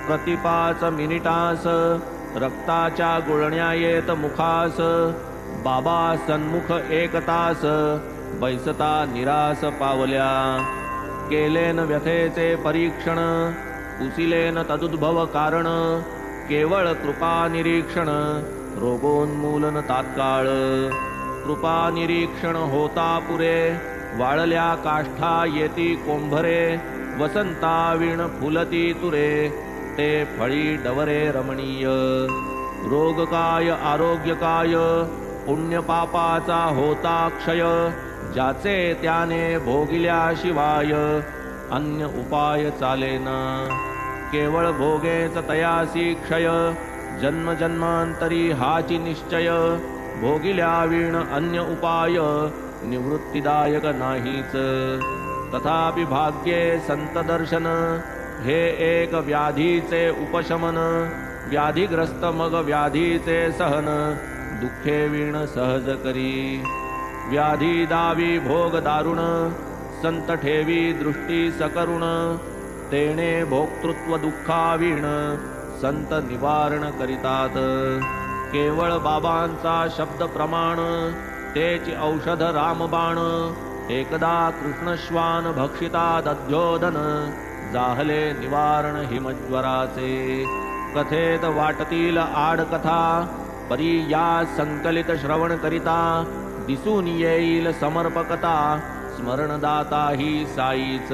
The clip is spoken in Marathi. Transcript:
प्रति 5 मिनिटास रक्ताच्या गुळण्या येत मुखास बाबा सन्मुख 1 तास बैसता निरास पावल्या केलेन व्यथेचे परीक्षण पुसिलेन तदुद्भव कारण केवळ कृपा निरीक्षण रोगोन्मूलन तात्काळ कृपा निरीक्षण होता पुरे वाळल्या काष्ठा येती कोंभरे वसंता विण फुलती तुरे ते फळी डवरे रमणीय रोगकाय आरोग्यकाय पुण्य पापाचा होता क्षय ज्याचे त्याने भोगिल्याशिवाय अन्य उपाय चालेना केवळ भोगेच तयासी क्षय जन्म जन्मांतरी हाची निश्चय भोगिल्याविण अन्य उपाय निवृत्तीदायक नाहीच तथापि भाग्ये संत दर्शन हे एक व्याधीचे उपशमन व्याधिग्रस्त मग व्याधीचे सहन दुःखे विण सहज करी व्याधी दावी भोग दारुण संत ठेवी दृष्टी सकरुण तेणे भोक्तृत्व दुःखाविण संत निवारण करितात केवळ बाबांचा शब्द प्रमाण तेच औषध रामबाण एकदा कृष्णश्वान भक्षिता दध्योदन जाहले निवारण हिमज्वराचे कथेत वाटतील आडकथा परी या संकलित श्रवण करिता दिसून येईल समर्पकता स्मरणदाता ही साईच